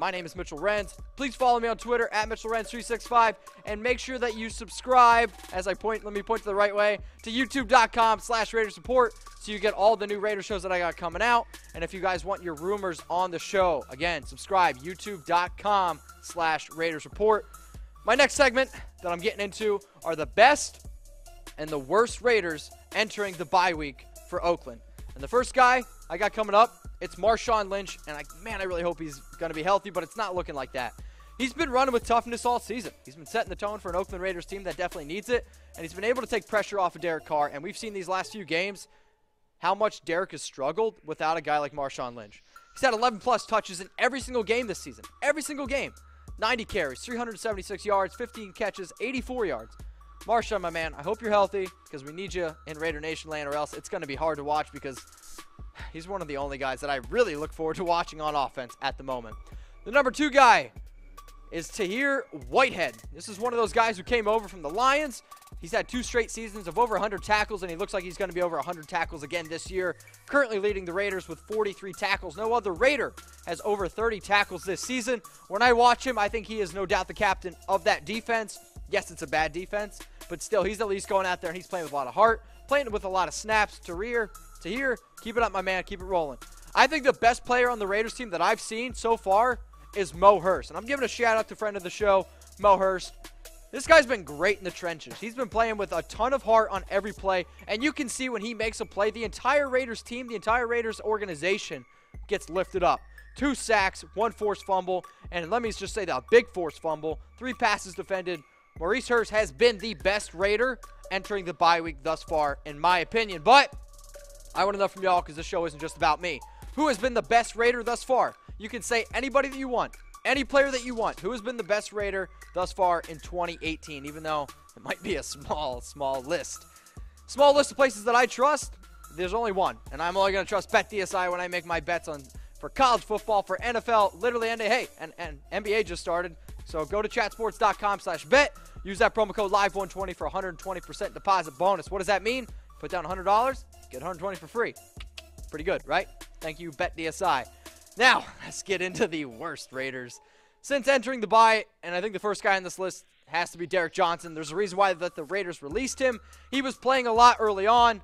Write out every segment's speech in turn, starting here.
My name is Mitchell Renz. Please follow me on Twitter at MitchellRenz365 and make sure that you subscribe, as I point, let me point to the right way, to youtube.com/Raiders Report so you get all the new Raider shows that I got coming out. And if you guys want your rumors on the show, again, subscribe, youtube.com/Raiders Report. My next segment that I'm getting into are the best and the worst Raiders entering the bye week for Oakland. And the first guy I got coming up, it's Marshawn Lynch, and I really hope he's going to be healthy, but it's not looking like that. He's been running with toughness all season. He's been setting the tone for an Oakland Raiders team that definitely needs it, and he's been able to take pressure off of Derek Carr, and we've seen these last few games how much Derek has struggled without a guy like Marshawn Lynch. He's had 11-plus touches in every single game this season. Every single game. 90 carries, 376 yards, 15 catches, 84 yards. Marshawn, my man, I hope you're healthy because we need you in Raider Nation land, or else it's going to be hard to watch because he's one of the only guys that I really look forward to watching on offense at the moment. The number 2 guy is Tahir Whitehead. This is one of those guys who came over from the Lions. He's had 2 straight seasons of over 100 tackles, and he looks like he's going to be over 100 tackles again this year. Currently leading the Raiders with 43 tackles. No other Raider has over 30 tackles this season. When I watch him, I think he is no doubt the captain of that defense. Yes, it's a bad defense, but still, he's at least going out there and he's playing with a lot of heart, playing with a lot of snaps. Tahir, keep it up, my man. Keep it rolling. I think the best player on the Raiders team that I've seen so far is Mo Hurst. And I'm giving a shout out to friend of the show, Mo Hurst. This guy's been great in the trenches. He's been playing with a ton of heart on every play. And you can see when he makes a play, the entire Raiders team, the entire Raiders organization gets lifted up. 2 sacks, 1 forced fumble, and let me just say that, a big forced fumble, 3 passes defended. Maurice Hurst has been the best Raider entering the bye week thus far, in my opinion. But I want to know from y'all, because this show isn't just about me. Who has been the best Raider thus far? You can say anybody that you want, any player that you want. Who has been the best Raider thus far in 2018, even though it might be a small list. Small list of places that I trust, there's only one. And I'm only going to trust BetDSI when I make my bets for college football, for NFL, literally, and hey, and NBA just started. So go to chatsports.com/bet. Use that promo code LIVE120 for 120% deposit bonus. What does that mean? Put down $100, get $120 for free. Pretty good, right? Thank you, BetDSI. Now, let's get into the worst Raiders since entering the bye, and I think the first guy on this list has to be Derrick Johnson. There's a reason why that the Raiders released him. He was playing a lot early on,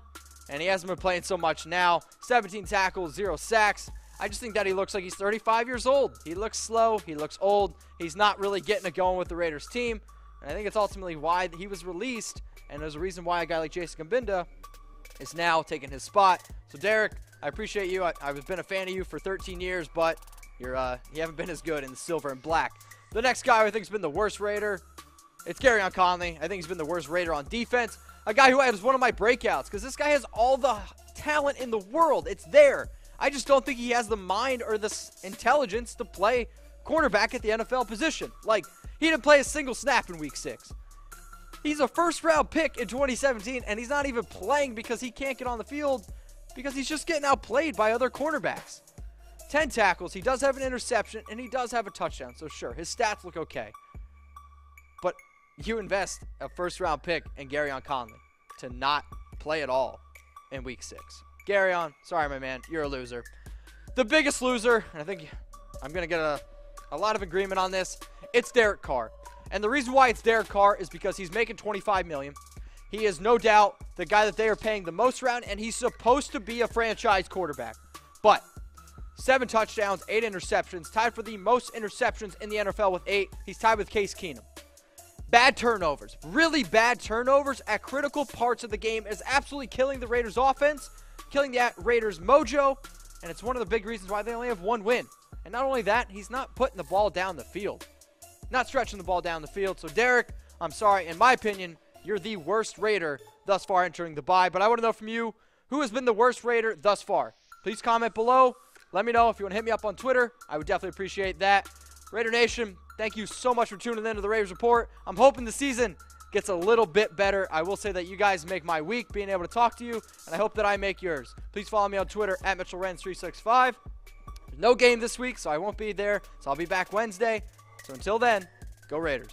and he hasn't been playing so much now. 17 tackles, 0 sacks. I just think that he looks like he's 35 years old. He looks slow. He looks old. He's not really getting it going with the Raiders team. And I think it's ultimately why he was released. And there's a reason why a guy like Jason Gambinda is now taking his spot. So, Derrick, I appreciate you. I've been a fan of you for 13 years, but you haven't been as good in the silver and black. The next guy I think has been the worst Raider, it's Gareon Conley. I think he's been the worst Raider on defense. A guy who has one of my breakouts, because this guy has all the talent in the world. It's there. I just don't think he has the mind or the intelligence to play quarterback at the NFL position. Like, he didn't play a single snap in Week 6. He's a first-round pick in 2017, and he's not even playing because he can't get on the field because he's just getting outplayed by other cornerbacks. 10 tackles. He does have an interception, and he does have a touchdown. So, sure, his stats look okay. But you invest a first-round pick in Gareon Conley to not play at all in Week 6. Gareon, sorry, my man, you're a loser. The biggest loser, and I think I'm going to get a lot of agreement on this, it's Derek Carr. And the reason why it's Derek Carr is because he's making $25 million. He is no doubt the guy that they are paying the most around, and he's supposed to be a franchise quarterback. But 7 touchdowns, 8 interceptions, tied for the most interceptions in the NFL with 8. He's tied with Case Keenum. Bad turnovers, really bad turnovers at critical parts of the game is absolutely killing the Raiders' offense, killing the Raiders' mojo, and it's one of the big reasons why they only have 1 win. And not only that, he's not putting the ball down the field. Not stretching the ball down the field. So, Derek, I'm sorry. In my opinion, you're the worst Raider thus far entering the bye. But I want to know from you, who has been the worst Raider thus far? Please comment below. Let me know if you want to hit me up on Twitter. I would definitely appreciate that. Raider Nation, thank you so much for tuning in to the Raiders Report. I'm hoping the season gets a little bit better. I will say that you guys make my week being able to talk to you, and I hope that I make yours. Please follow me on Twitter at MitchellRenz365. No game this week, so I won't be there. So I'll be back Wednesday. So until then, go Raiders.